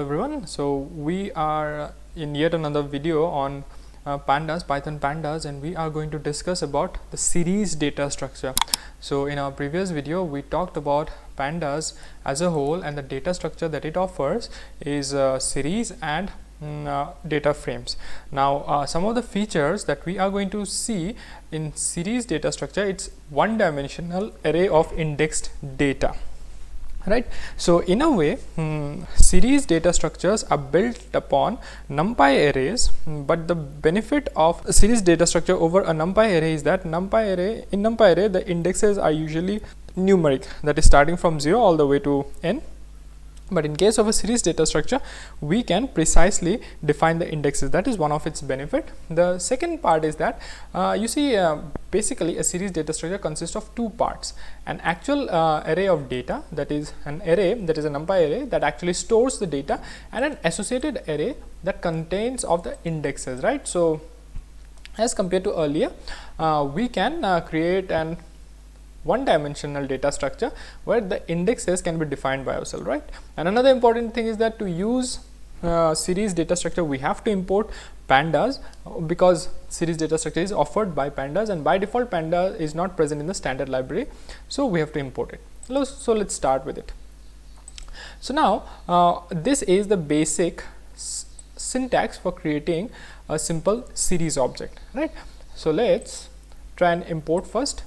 Everyone, so we are in yet another video on pandas, Python pandas, and we are going to discuss about the series data structure. So in our previous video we talked about pandas as a whole, and the data structure that it offers is series and data frames. Now some of the features that we are going to see in series data structure, it's one dimensional array of indexed data. Right. So in a way, series data structures are built upon NumPy arrays, but the benefit of a series data structure over a NumPy array is that in NumPy array the indexes are usually numeric, that is starting from 0 all the way to n. But in case of a series data structure, we can precisely define the indexes. That is one of its benefit. The second part is that you see basically a series data structure consists of two parts: an actual array of data, that is an array that is a NumPy array that actually stores the data, and an associated array that contains of the indexes, right? So as compared to earlier, we can create an one dimensional data structure where the indexes can be defined by ourselves, right? And another important thing is that to use series data structure we have to import pandas, because series data structure is offered by pandas, and by default panda is not present in the standard library, so we have to import it. So let's start with it. So now this is the basic syntax for creating a simple series object, right? So let's try and import first.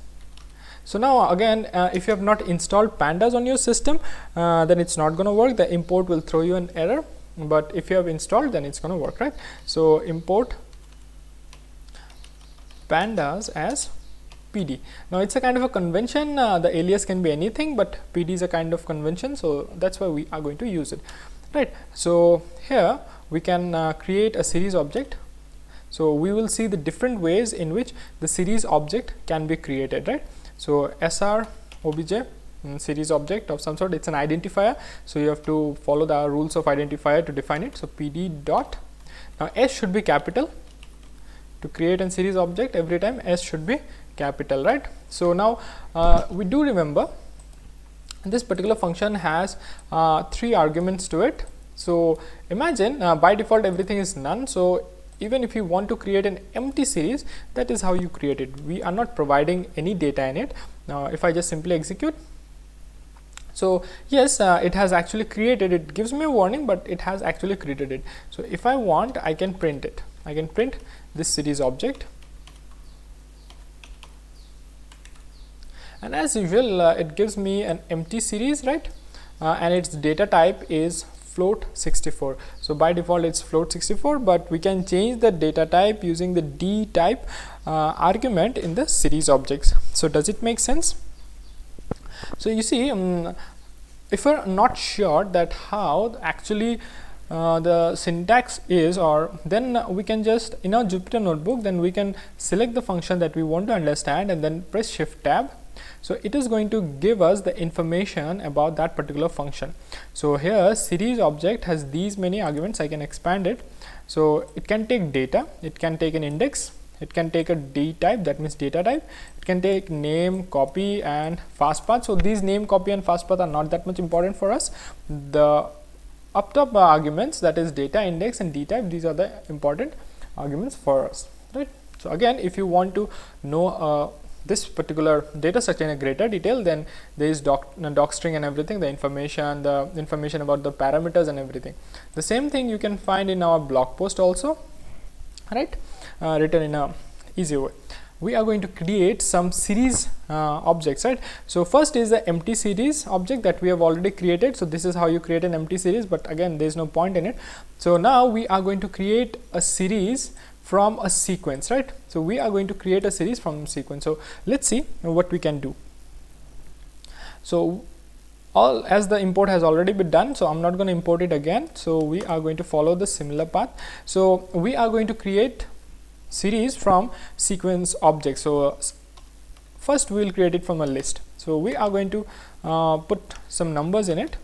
So now again, if you have not installed pandas on your system, then it's not going to work. The import will throw you an error, but if you have installed, then it's going to work, right? So import pandas as PD. Now it's a kind of a convention, the alias can be anything, but PD is a kind of convention, so that's why we are going to use it, right? So here we can create a series object. So we will see the different ways in which the series object can be created, right? So SR obj series object of some sort, it's an identifier, so you have to follow the rules of identifier to define it. So PD dot, now S should be capital. To create a series object, every time S should be capital, right? So now we do remember this particular function has 3 arguments to it. So imagine by default everything is none, so even if you want to create an empty series, that is how you create it. We are not providing any data in it. Now if I just simply execute, so yes, it has actually created it. Gives me a warning, but it has actually created it. So if I want, I can print it. I can print this series object, and as usual it gives me an empty series, right? And its data type is float 64. So by default it's float 64, but we can change the data type using the D type argument in the series objects. So does it make sense? So you see, if we're not sure that how actually the syntax is, or then we can just in our Jupyter notebook, then we can select the function that we want to understand and then press shift tab. So it is going to give us the information about that particular function. So here series object has these many arguments. I can expand it. So it can take data, it can take an index, it can take a D type, that means data type, it can take name, copy and fast path. So these name, copy and fast path are not that much important for us. The up top arguments, that is data, index and D type, these are the important arguments for us, right? So again, if you want to know this particular data structure in a greater detail, then there is docstring and everything, the information about the parameters and everything. The same thing you can find in our blog post also, right? Written in a easy way. We are going to create some series objects, right? So first is the empty series object that we have already created. So this is how you create an empty series, but again there is no point in it. So now we are going to create a series from a sequence, right? So we are going to create a series from sequence. So let's see what we can do. So as the import has already been done, so I'm not going to import it again. So we are going to follow the similar path. So we are going to create series from sequence objects. So first we will create it from a list. So we are going to put some numbers in it.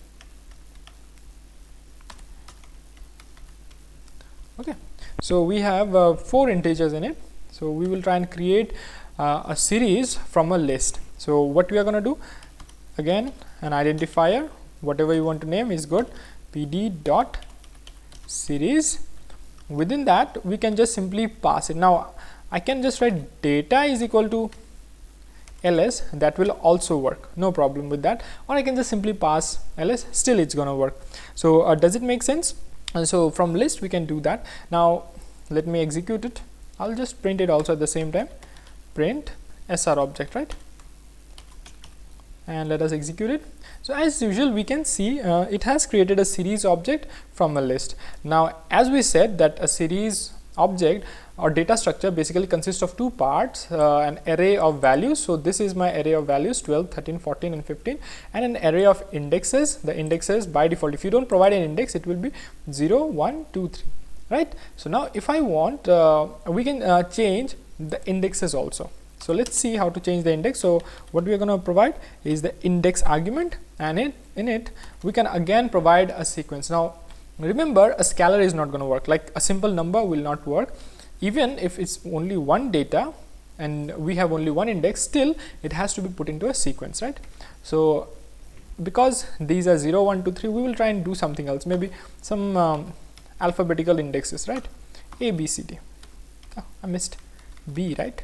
Okay. So we have 4 integers in it. So we will try and create a series from a list. So what we are going to do, again an identifier, whatever you want to name is good, pd dot series. Within that we can just simply pass it. Now I can just write data is equal to ls, that will also work, no problem with that, or I can just simply pass ls, still it's gonna work. So does it make sense? And so from list we can do that. Now let me execute it. I'll just print it also at the same time, print sr object, right, and let us execute it. So as usual we can see it has created a series object from a list. Now as we said that a series object or data structure basically consists of two parts, an array of values. So this is my array of values 12, 13, 14 and 15, and an array of indexes. The indexes by default, if you don't provide an index, it will be 0, 1, 2, 3, right. So now if I want we can change the indexes also. So let's see how to change the index. So what we are going to provide is the index argument, and in it we can again provide a sequence. Now remember, a scalar is not going to work, like a simple number will not work. Even if it's only one data and we have only one index, still it has to be put into a sequence, right. So because these are 0, 1, 2, 3, we will try and do something else, maybe some alphabetical indexes, right, A, B, C, D. Oh, I missed B, right.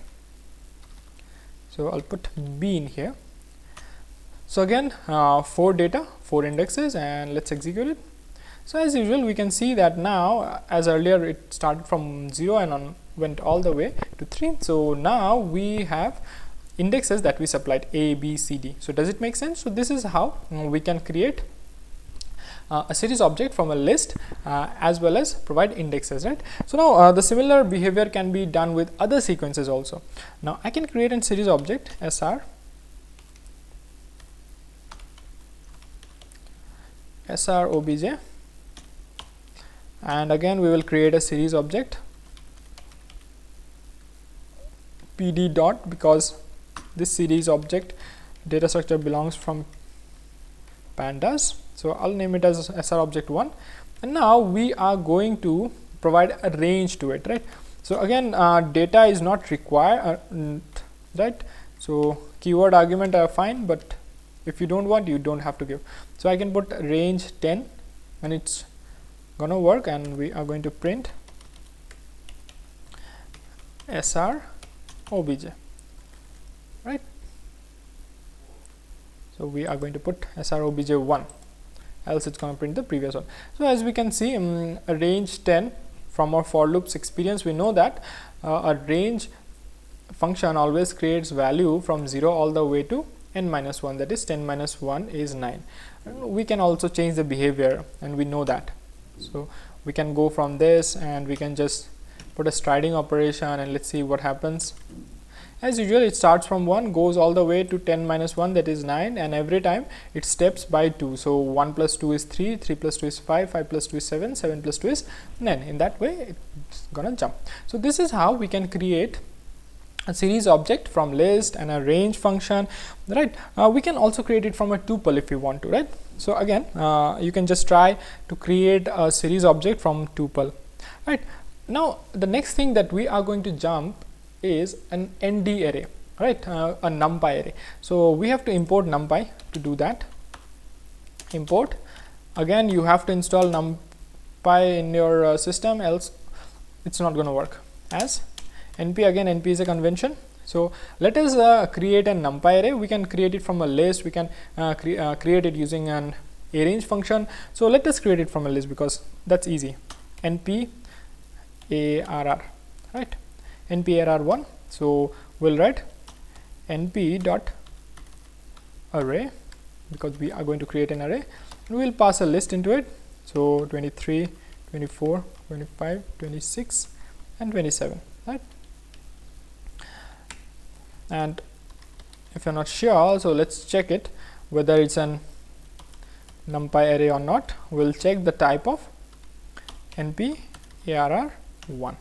So I'll put B in here. So again 4 data, 4 indexes, and let's execute it. So as usual we can see that now, as earlier it started from 0 and went all the way to 3. So now we have indexes that we supplied A, B, C, D. So does it make sense? So this is how we can create a series object from a list as well as provide indexes, right. So now the similar behavior can be done with other sequences also. Now I can create a series object sr obj, and again we will create a series object pd dot, because this series object data structure belongs from pandas. So I'll name it as sr object 1, and now we are going to provide a range to it, right. So again data is not required, right. So keyword argument are fine, but if you don't want, you don't have to give. So I can put range 10 and it's gonna work, and we are going to print sr obj, right. So we are going to put sr obj 1, else it's going to print the previous one. So as we can see a range 10, from our for loops experience we know that a range function always creates value from 0 all the way to n minus 1, that is 10 minus 1 is 9. We can also change the behavior, and we know that. So we can go from this and we can just put a striding operation, and let's see what happens. As usual it starts from 1, goes all the way to 10 minus 1, that is 9, and every time it steps by 2. So 1 plus 2 is 3, 3 plus 2 is 5, 5 plus 2 is 7, 7 plus 2 is 9. In that way it's gonna jump. So this is how we can create a series object from list and a range function, right. We can also create it from a tuple if you want to, right. So again you can just try to create a series object from tuple, right. Now the next thing that we are going to jump is an nd array, right, a numpy array. So we have to import numpy. To do that, import, again you have to install numpy in your system, else it's not going to work. As np, again np is a convention. So let us create a numpy array. We can create it from a list, we can create it using an arrange function. So let us create it from a list because that's easy. np arr, right, np arr 1. So we'll write np dot array, because we are going to create an array, and we'll pass a list into it. So 23, 24, 25, 26 and 27, right. And if you're not sure, so let's check it whether it's an numpy array or not. We'll check the type of np arr 1,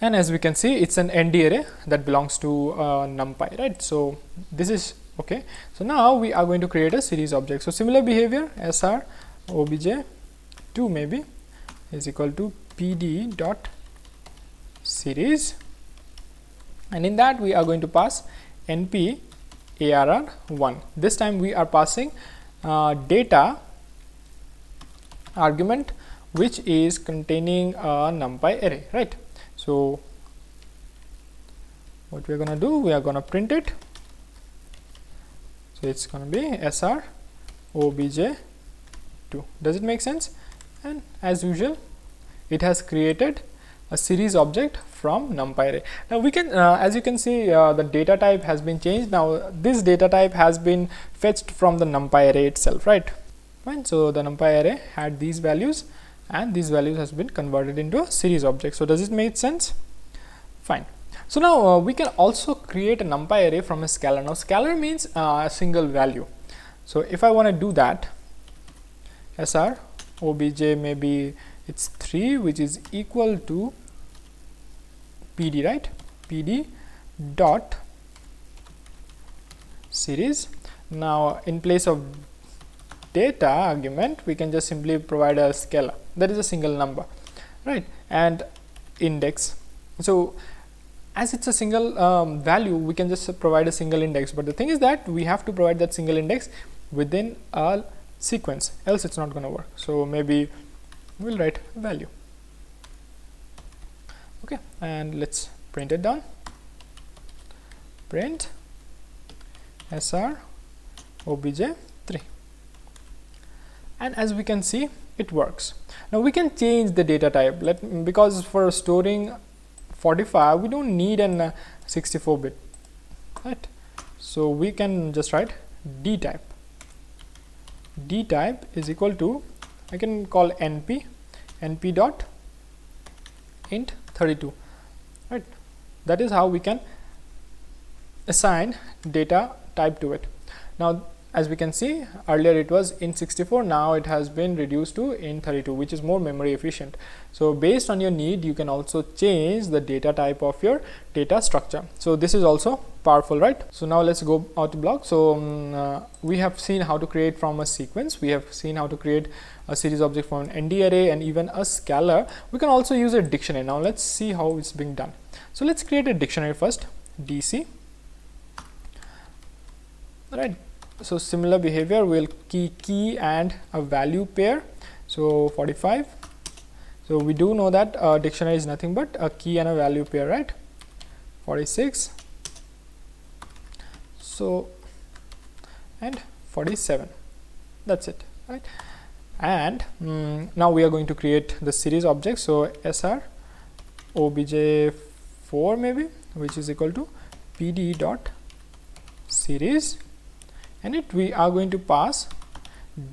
and as we can see it's an nd array that belongs to numpy, right. So this is okay. So now we are going to create a series object. So similar behavior, sr obj 2 maybe is equal to pd dot series, and in that we are going to pass np arr 1. This time we are passing data argument which is containing a numpy array, right? So what we're gonna do, we are gonna print it. So it's gonna be sr obj2. Does it make sense? And as usual, it has created a series object from numpy array. Now we can, as you can see, the data type has been changed. Now this data type has been fetched from the numpy array itself, right? Fine. So the numpy array had these values, and these values has been converted into a series object. So does it make sense? Fine. So now we can also create a numpy array from a scalar. Now scalar means a single value. So if I want to do that, sr obj, maybe it's 3, which is equal to pd, right? Pd dot series. Now in place of data argument, we can just simply provide a scalar, that is a single number, right? And index. So as it's a single value, we can just provide a single index, but the thing is that we have to provide that single index within a sequence, else it's not going to work. So maybe we'll write value. Okay, and let's print it down. Print sr obj3, and as we can see, it works. Now we can change the data type, because for storing 45 we don't need an 64-bit, right? So we can just write d type. D type is equal to, I can call np dot int 32, right? That is how we can assign data type to it. Now as we can see, earlier it was int 64, now it has been reduced to int 32, which is more memory efficient. So based on your need, you can also change the data type of your data structure. So this is also powerful, right? So now let's go out to block. So we have seen how to create from a sequence, we have seen how to create a series object from an nd array and even a scalar. We can also use a dictionary. Now let's see how it's being done. So let's create a dictionary first, dc, right? So similar behavior, we'll key and a value pair. So 45. So we do know that a dictionary is nothing but a key and a value pair, right? 46. So and 47. That's it, right? And now we are going to create the series object. So sr obj4 maybe, which is equal to pd dot series, and we are going to pass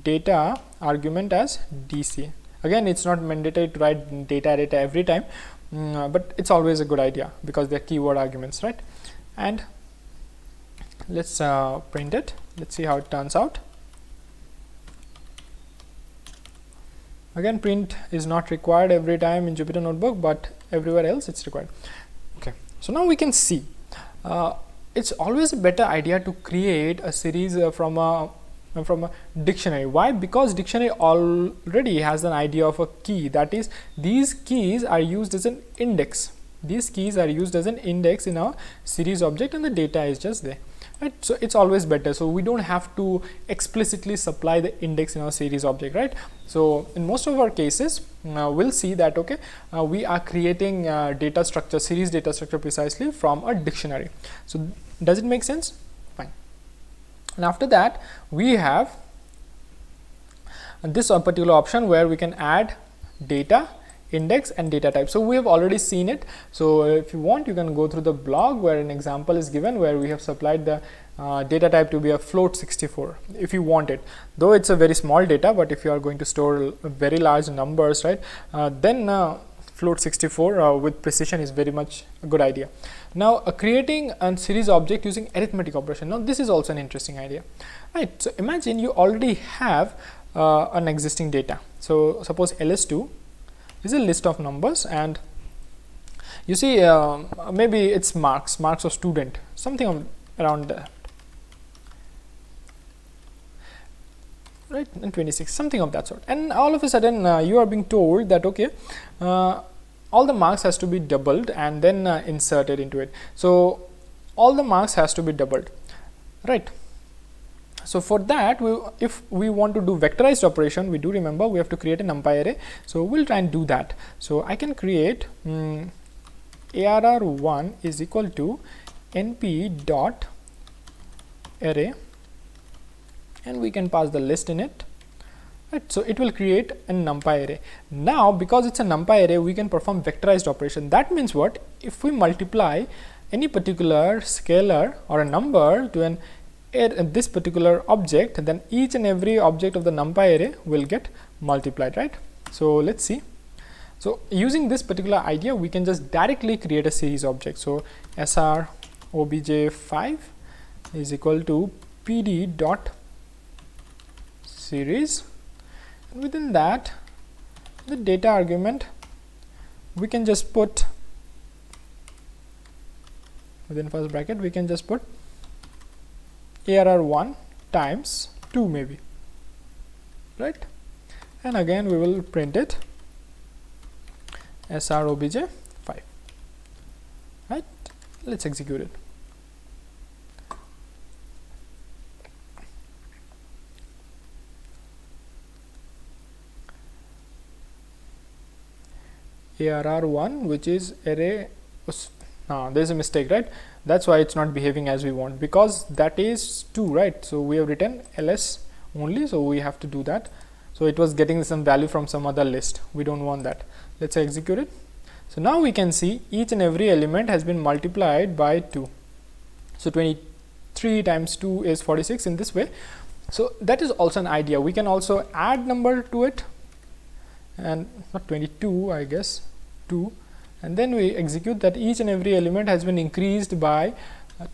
data argument as dc. Again, it's not mandatory to write data every time, but it's always a good idea because they're keyword arguments, right? And let's print it. Let's see how it turns out. Again, print is not required every time in Jupyter Notebook, but everywhere else it's required. Okay, so now we can see it's always a better idea to create a series from a dictionary. Why? Because dictionary already has an idea of a key, that is, these keys are used as an index. These keys are used as an index in our series object, and the data is just there, right? So it's always better, so we don't have to explicitly supply the index in our series object, right? So in most of our cases, we'll see that okay, we are creating data structure, series data structure precisely from a dictionary. So does it make sense? Fine. And after that, we have this particular option where we can add data, index and data type. So we have already seen it. So if you want, you can go through the blog where an example is given where we have supplied the data type to be a float 64 if you want it, though it's a very small data, but if you are going to store very large numbers, right, then float 64 with precision is very much a good idea. Now creating a series object using arithmetic operation. Now this is also an interesting idea, right? So imagine you already have an existing data. So suppose ls2 is a list of numbers, and you see maybe it's marks of student, something around that, right? And 26, something of that sort. And all of a sudden you are being told that okay, all the marks has to be doubled and then inserted into it. So all the marks has to be doubled, right? So for that, if we want to do vectorized operation, we do remember we have to create a numpy array. So we'll try and do that. So I can create arr1 is equal to np dot array, and we can pass the list in it. Right, so it will create a numpy array. Now because it's a numpy array, we can perform vectorized operation. That means what? If we multiply any particular scalar or a number to this particular object, then each and every object of the numpy array will get multiplied, right? So let's see. So using this particular idea, we can just directly create a series object. So sr obj5 is equal to pd dot series. Within that, the data argument, we can just put within first bracket, we can just put arr1 times 2 maybe, right? And again we will print it sr obj5, right? Let's execute it. arr1, which is array, there's a mistake, right? That's why it's not behaving as we want, because that is 2, right? So we have written ls only, so we have to do that. So it was getting some value from some other list. We don't want that. Let's execute it. So now we can see each and every element has been multiplied by 2. So 23 times 2 is 46 in this way. So that is also an idea. We can also add number to it, and not 22, I guess 2, and then we execute that each and every element has been increased by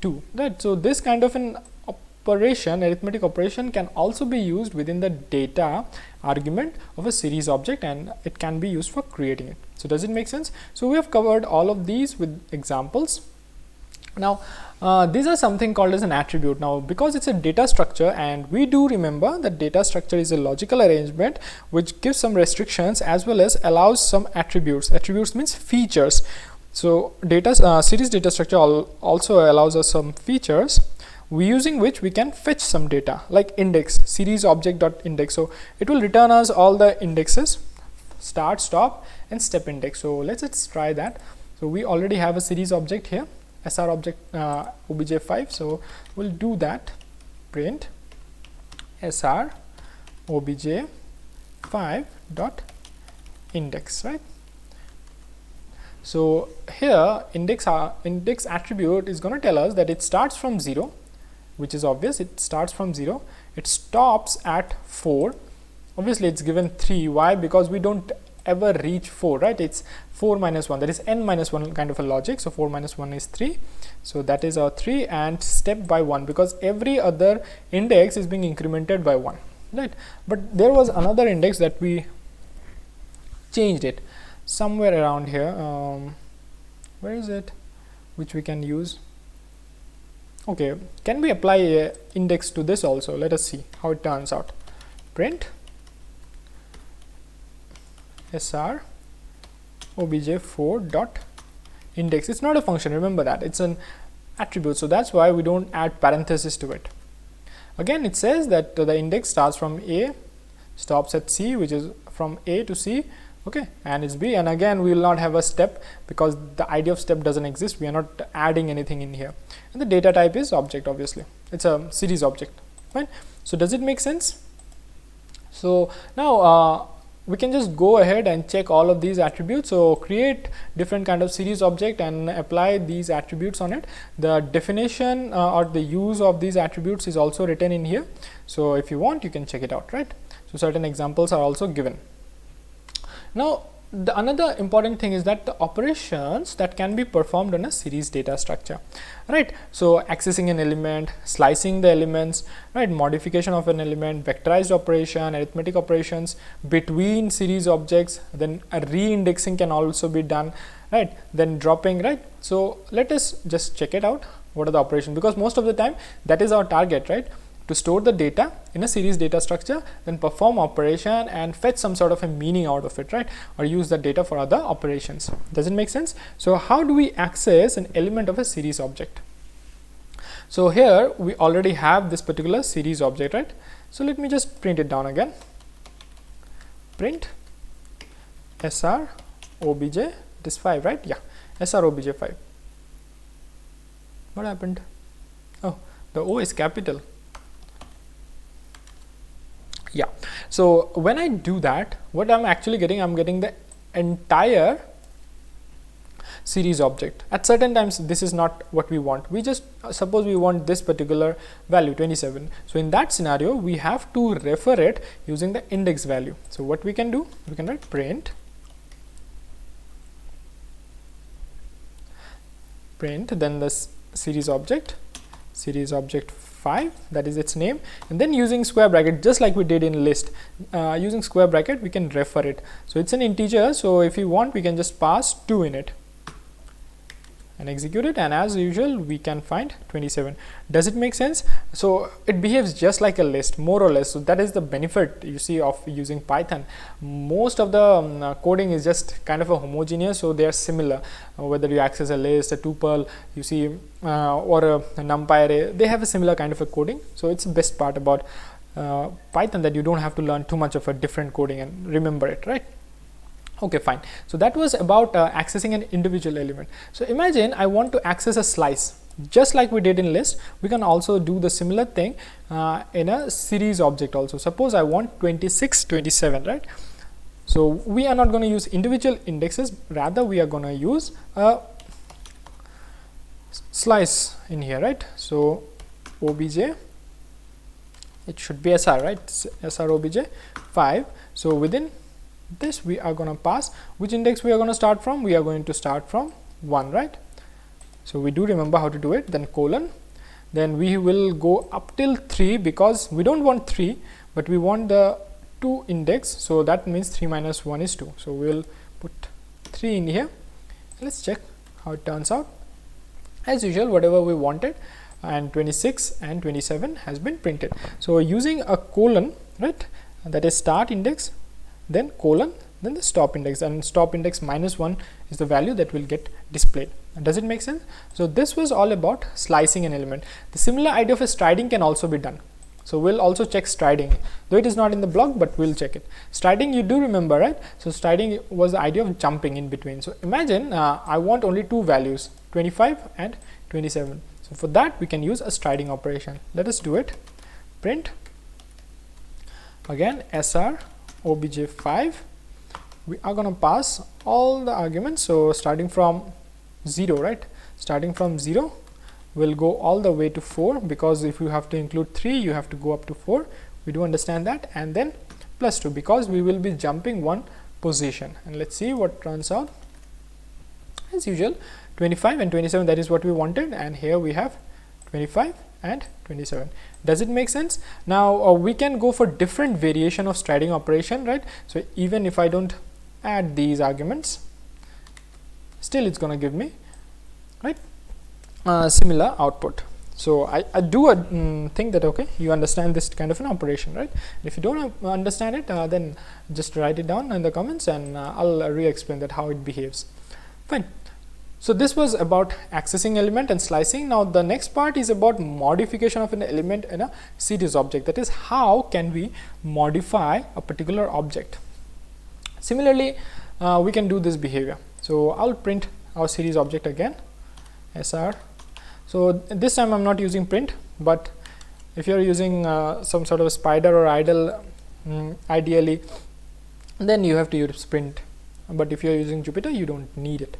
2, right? So this kind of an operation, arithmetic operation, can also be used within the data argument of a series object, and it can be used for creating it. So does it make sense? So we have covered all of these with examples. Now these are something called as an attribute. Now because it's a data structure, and we do remember that data structure is a logical arrangement which gives some restrictions as well as allows some attributes. Attributes means features. So series data structure also allows us some features, using which we can fetch some data, like index, series object dot index. So it will return us all the indexes, start, stop, and step index. So let's try that. So we already have a series object here, sr object obj5. So we'll do that, print sr obj5 dot index, right? So here index attribute is going to tell us that it starts from 0, which is obvious. It starts from 0, it stops at 4. Obviously it's given 3. Why? Because we don't ever reach 4, right? It's 4 minus 1, that is n minus 1 kind of a logic. So 4 minus 1 is 3, so that is our 3, and step by 1, because every other index is being incremented by 1, right? But there was another index that we changed it somewhere around here. Where is it, which we can use? Okay, can we apply a index to this also? Let us see how it turns out. Print sr obj4 dot index. It's not a function, remember that, it's an attribute, so that's why we don't add parenthesis to it. Again it says that the index starts from a, stops at c, which is from a to c, okay, and it's b, and again we will not have a step because the idea of step doesn't exist. We are not adding anything in here, and the data type is object. Obviously it's a series object, right? So does it make sense? So now we can just go ahead and check all of these attributes. So create different kind of series object and apply these attributes on it. The definition or the use of these attributes is also written in here, so if you want you can check it out, right? So certain examples are also given. Now another important thing is that the operations that can be performed on a series data structure, right? So accessing an element, slicing the elements, right? Modification of an element, vectorized operation, arithmetic operations between series objects, then a re-indexing can also be done, right? Then dropping, right? So let us just check it out. What are the operations? Because most of the time that is our target, right? To store the data in a series data structure, then perform operation and fetch some sort of a meaning out of it, right? Or use the data for other operations. Does it make sense? So how do we access an element of a series object? So here we already have this particular series object, right? So let me just print it down again. Print sr obj, this 5, right? Yeah, sr obj 5. What happened? Oh, the O is capital. Yeah, so when I do that, what I'm actually getting, I'm getting the entire series object. At certain times this is not what we want. We just suppose we want this particular value 27. So in that scenario we have to refer it using the index value. So what we can do, we can write print then the series object 5, that is its name, and then using square bracket, just like we did in list, using square bracket we can refer it. So it's an integer, so if you want we can just pass 2 in it and execute it, and as usual we can find 27. Does it make sense? So it behaves just like a list, more or less. So that is the benefit you see of using Python. Most of the coding is just kind of a homogeneous, so they are similar, whether you access a list, a tuple, you see, or a numpy array, they have a similar kind of a coding. So it's the best part about Python, that you don't have to learn too much of a different coding and remember it, right? Okay, fine. So that was about accessing an individual element. So imagine I want to access a slice. Just like we did in list, we can also do the similar thing in a series object also. Suppose I want 26, 27, right? So we are not going to use individual indexes, rather we are going to use a slice in here, right? So obj, it should be sr, right? Sr obj 5. So within this we are going to pass which index we are going to start from. We are going to start from 1, right? So we do remember how to do it. Then colon, then we will go up till 3, because we don't want 3 but we want the 2 index, so that means 3 minus 1 is 2. So we will put 3 in here. Let's check how it turns out. As usual, whatever we wanted, and 26 and 27 has been printed. So using a colon, right, that is start index, then colon, then the stop index, and stop index minus 1 is the value that will get displayed. Does it make sense? So this was all about slicing an element. The similar idea of a striding can also be done. So we'll also check striding, though it is not in the blog, but we'll check it. Striding you do remember, right? So striding was the idea of jumping in between. So imagine I want only 2 values, 25 and 27. So for that we can use a striding operation. Let us do it. Print again sr obj 5. We are going to pass all the arguments. So starting from 0, right? Starting from 0 will go all the way to 4, because if you have to include 3 you have to go up to 4. We do understand that. And then plus 2, because we will be jumping 1 position. And let's see what turns out. As usual, 25 and 27, that is what we wanted, and here we have 25 and 27. Does it make sense? Now we can go for different variation of striding operation, right? So even if I don't add these arguments, still it's going to give me, right, similar output. So I do think that okay, you understand this kind of an operation, right? If you don't understand it, then just write it down in the comments, and I'll re-explain that how it behaves. Fine. So this was about accessing element and slicing. Now the next part is about modification of an element in a series object. That is, how can we modify a particular object. Similarly, we can do this behavior. So I'll print our series object again, sr. So this time I'm not using print, but if you're using some sort of a spider or idle, ideally, then you have to use print. But if you're using Jupyter, you don't need it.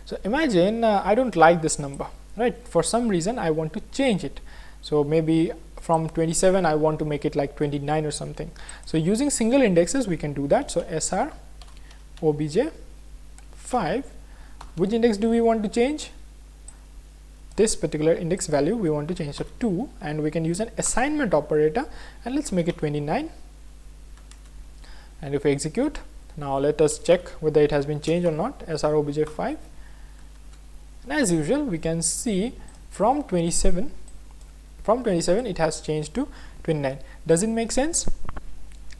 So imagine I don't like this number, right? For some reason I want to change it. So maybe from 27 I want to make it like 29 or something. So using single indexes we can do that. So sr obj 5, which index do we want to change? This particular index value we want to change, so 2, and we can use an assignment operator, and let's make it 29. And if we execute, now let us check whether it has been changed or not. Sr obj 5, and as usual we can see from 27 it has changed to 29. Does it make sense?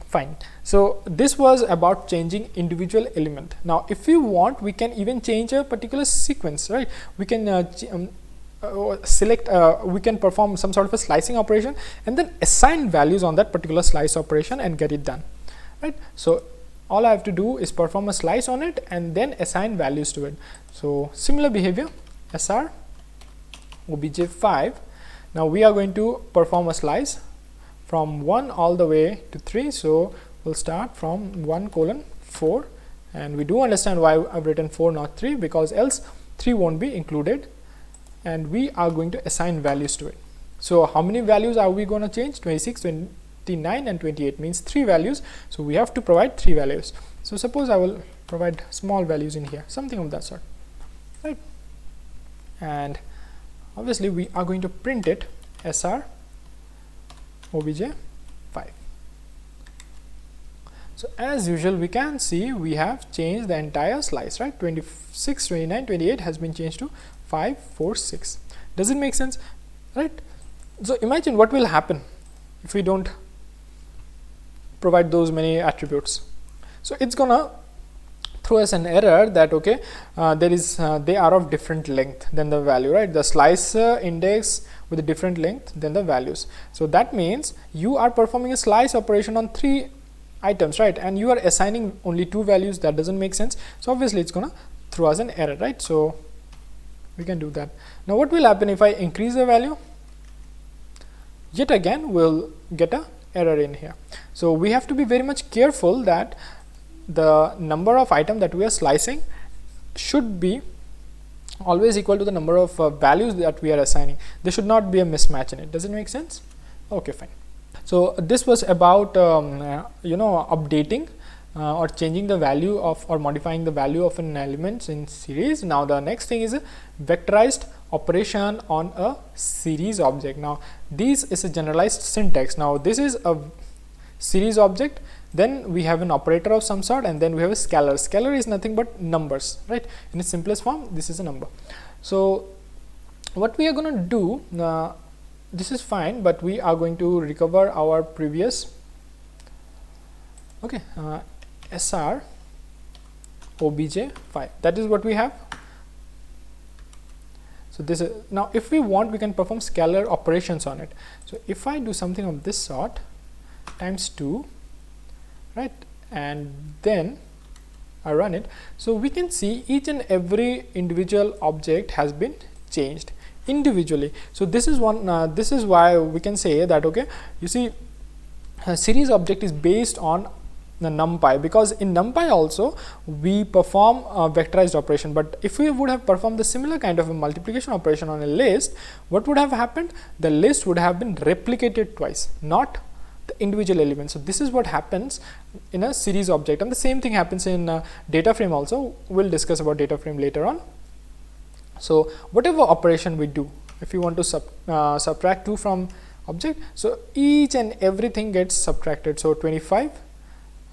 Fine. So this was about changing individual element. Now if we want, we can even change a particular sequence, right? We can we can perform some sort of a slicing operation and then assign values on that particular slice operation and get it done, right? So all I have to do is perform a slice on it and then assign values to it. So similar behavior, SR obj5. Now we are going to perform a slice from 1 all the way to 3. So we'll start from 1:4, and we do understand why I've written 4 not 3, because else 3 won't be included, and we are going to assign values to it. So how many values are we going to change? 26, 29 and 28 means 3 values, so we have to provide 3 values. So suppose I will provide small values in here, something of that sort, right? And obviously we are going to print it SR obj5. So as usual, we can see we have changed the entire slice, right? 26, 29, 28 has been changed to 5, 4, 6. Does it make sense, right? So imagine what will happen if we don't provide those many attributes. So it's gonna throw us an error that okay, they are of different length than the value, right? The slice index with a different length than the values. So that means you are performing a slice operation on 3 items, right? And you are assigning only 2 values. That doesn't make sense. So obviously it's gonna throw us an error, right? So we can do that. Now what will happen if I increase the value? Yet again we'll get a error in here. So we have to be very much careful that the number of items that we are slicing should be always equal to the number of values that we are assigning. There should not be a mismatch in it. Does it make sense? Okay, fine. So this was about updating or changing the value of or modifying the value of an element in series. Now the next thing is a vectorized operation on a series object. Now this is a generalized syntax. Now this is a series object, then we have an operator of some sort, and then we have a scalar. Scalar is nothing but numbers, right? In its simplest form, this is a number. So what we are going to do, this is fine, but we are going to recover our previous SR obj5. That is what we have. So this is, now if we want, we can perform scalar operations on it. So if I do something of this sort, times 2, right, and then I run it, so we can see each and every individual object has been changed individually. So this is one this is why we can say that okay, you see a series object is based on the numpy, because in numpy also we perform a vectorized operation. But if we would have performed the similar kind of a multiplication operation on a list, what would have happened? The list would have been replicated twice, not the individual elements. So this is what happens in a series object, and the same thing happens in data frame also. We'll discuss about data frame later on. So whatever operation we do, if you want to subtract 2 from object, so each and everything gets subtracted. So 25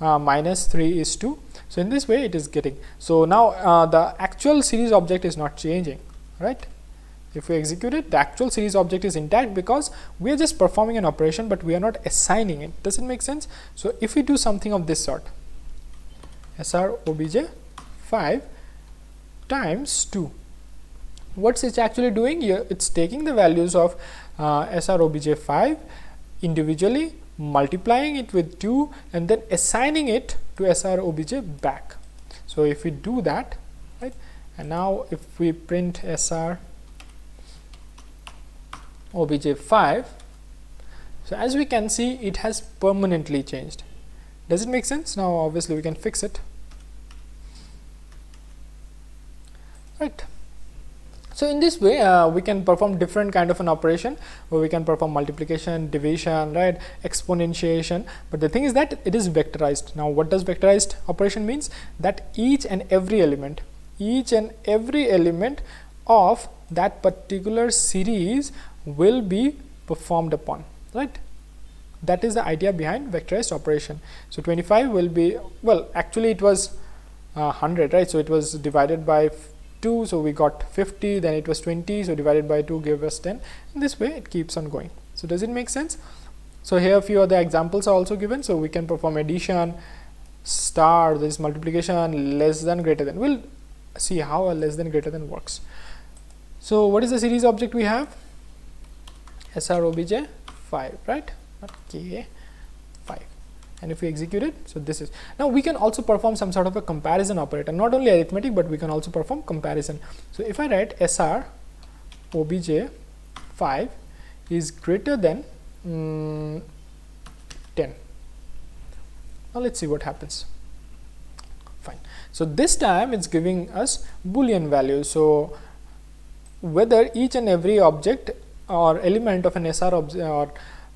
minus 3 is 2. So in this way it is getting. So now the actual series object is not changing, right? If we execute it, the actual series object is intact because we are just performing an operation, but we are not assigning it. Does it make sense? So if we do something of this sort, SR obj5 times 2, what's it actually doing here? It's taking the values of SR obj5 individually, multiplying it with 2, and then assigning it to SR obj back. So if we do that, right, and now if we print SR obj5, so as we can see, it has permanently changed. Does it make sense? Now obviously we can fix it, right? So in this way we can perform different kind of an operation where we can perform multiplication, division, right, exponentiation. But the thing is that it is vectorized. Now what does vectorized operation means? That each and every element of that particular series will be performed upon, right? That is the idea behind vectorized operation. So 25 will be, well, actually it was 100, right? So it was divided by 2, so we got 50, then it was 20, so divided by 2 gave us 10. In this way it keeps on going. So does it make sense? So here a few other examples are also given. So we can perform addition, star, this multiplication, less than, greater than. We'll see how a less than, greater than works. So what is the series object we have? SR obj 5, right? Not K, 5. And if we execute it, so this is, now we can also perform some sort of a comparison operator, not only arithmetic, but we can also perform comparison. So if I write SR obj 5 is greater than 10. Now let's see what happens. Fine. So this time it's giving us Boolean values. So whether each and every object or element of an SR object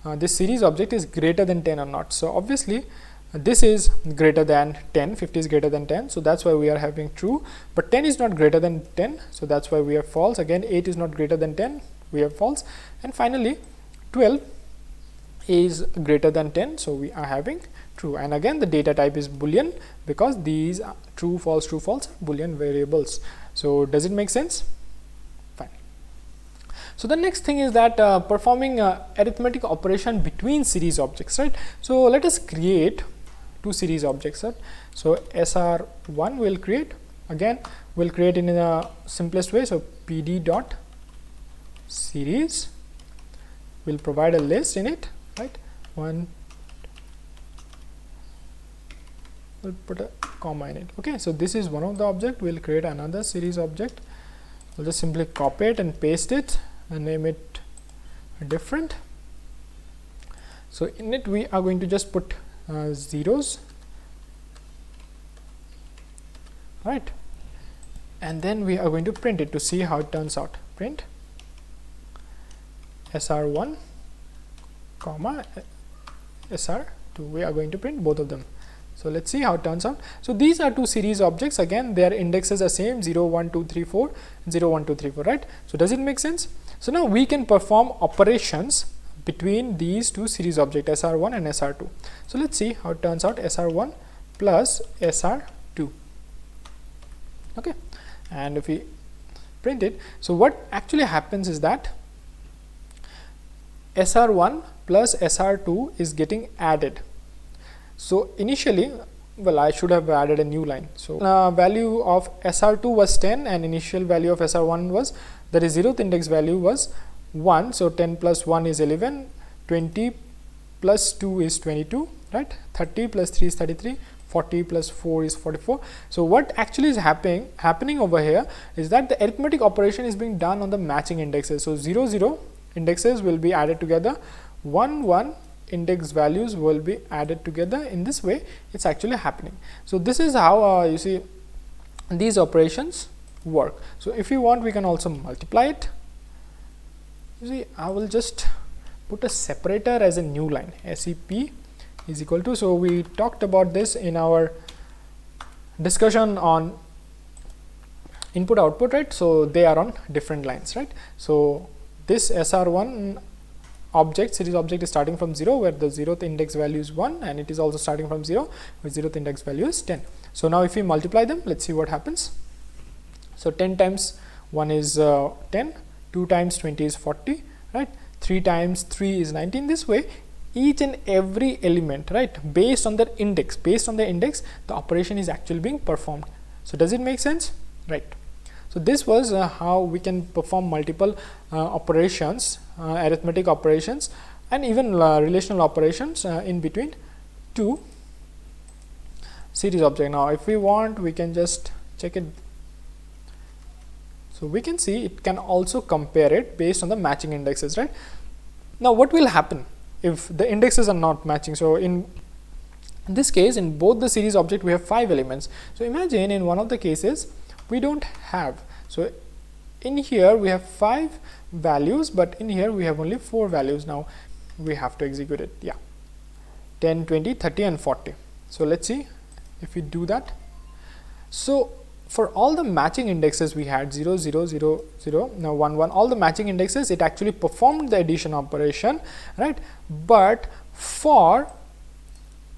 or this series object is greater than 10 or not. So obviously this is greater than 10, 50 is greater than 10, so that's why we are having true, but 10 is not greater than 10, so that's why we have false. Again 8 is not greater than 10, we have false, and finally 12 is greater than 10, so we are having true. And again the data type is Boolean because these are true false Boolean variables. So does it make sense? Fine. So the next thing is that performing arithmetic operation between series objects, right? So let us create two series objects, right? So SR1 will create, again we'll create in the simplest way. So PD dot series will provide a list in it, right? One, we'll put a comma in it. Okay, so this is one of the object. We'll create another series object. We'll just simply copy it and paste it and name it different. So in it we are going to just put zeros, right? And then we are going to print it to see how it turns out. Print SR1 comma SR2. We are going to print both of them. So let's see how it turns out. So these are two series objects. Again their indexes are same, 0 1 2 3 4, 0 1 2 3 4, right? So does it make sense? So now we can perform operations between these two series objects, SR1 and SR2. So let's see how it turns out. SR1 plus SR2. Okay, and if we print it, so what actually happens is that SR1 plus SR2 is getting added. So initially, well, I should have added a new line. So value of SR2 was 10 and initial value of SR1 was, that is 0th index value was 1. So 10 plus 1 is 11, 20 plus 2 is 22, right? 30 plus 3 is 33, 40 plus 4 is 44. So what actually is happening over here is that the arithmetic operation is being done on the matching indexes. So 0 0 indexes will be added together, 1 1 index values will be added together. In this way it's actually happening. So this is how you see these operations work. So if you want, we can also multiply it. You see, I will just put a separator as a new line. SEP is equal to, so we talked about this in our discussion on input output, right? So they are on different lines, right? So this SR1 object, series object, is starting from 0 where the 0th index value is 1, and it is also starting from 0 where 0th index value is 10. So now if we multiply them, let's see what happens. So 10 times 1 is 10, 2 times 20 is 40, right? 3 times 3 is 19. This way each and every element, right, based on their index, the operation is actually being performed. So does it make sense? Right. So this was how we can perform multiple operations, arithmetic operations, and even relational operations in between two series objects. Now if we want, we can just check it. So we can see it can also compare it based on the matching indexes, right? Now what will happen if the indexes are not matching? So in this case, in both the series object we have 5 elements. So imagine in one of the cases we don't have. So in here we have 5 values, but in here we have only 4 values. Now we have to execute it. Yeah, 10, 20, 30 and 40. So let's see if we do that. So for all the matching indexes we had 0 0 0 0, now 1 1, all the matching indexes, it actually performed the addition operation, right? But for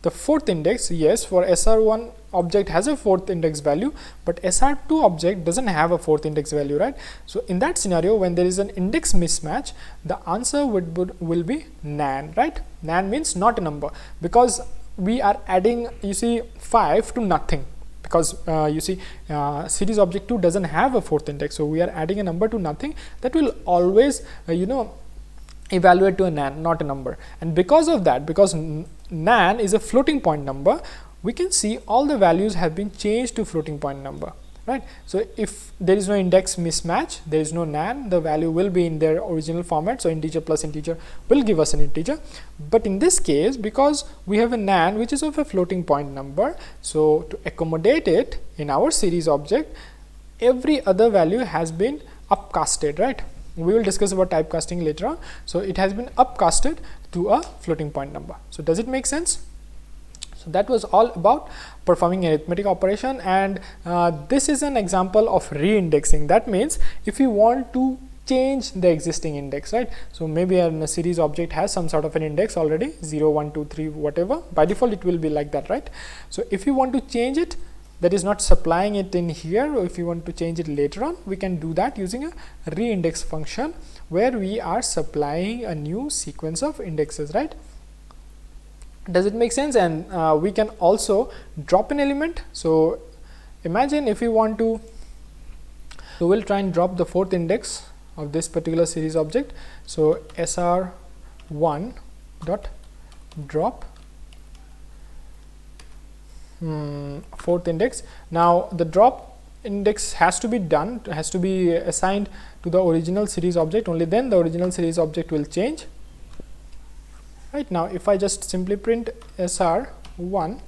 the 4th index, yes, for SR1 object has a 4th index value, but SR2 object doesn't have a 4th index value, right? So in that scenario, when there is an index mismatch, the answer will be NaN, right? NaN means not a number, because we are adding, you see, 5 to nothing, because you see series object 2 doesn't have a fourth index, so we are adding a number to nothing. That will always evaluate to a nan, not a number. And because of that, because nan is a floating point number, we can see all the values have been changed to floating point number, right? So if there is no index mismatch, there is no nan, the value will be in their original format, so integer plus integer will give us an integer. But in this case, because we have a nan which is of a floating point number, so to accommodate it in our series object, every other value has been upcasted, right? We will discuss about typecasting later on. So it has been upcasted to a floating point number. So does it make sense? So that was all about performing arithmetic operation, and this is an example of reindexing. That means if you want to change the existing index, right? So maybe a series object has some sort of an index already, 0, 1, 2, 3, whatever. By default it will be like that, right? So if you want to change it, that is not supplying it in here, or if you want to change it later on, we can do that using a reindex function where we are supplying a new sequence of indexes, right? Does it make sense? And we can also drop an element. So imagine if we want to, so we'll try and drop the fourth index of this particular series object. So sr1 dot drop fourth index. Now the drop index has to be done, has to be assigned to the original series object, only then the original series object will change. Right, now if I just simply print sr1,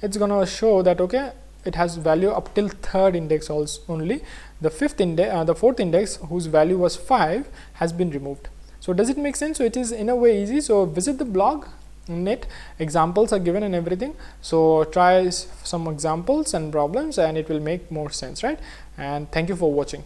it's gonna show that okay, it has value up till third index also only. The fourth index whose value was 5 has been removed. So does it make sense? So it is in a way easy. So visit the blog net, examples are given and everything, so try some examples and problems and it will make more sense, right? And thank you for watching.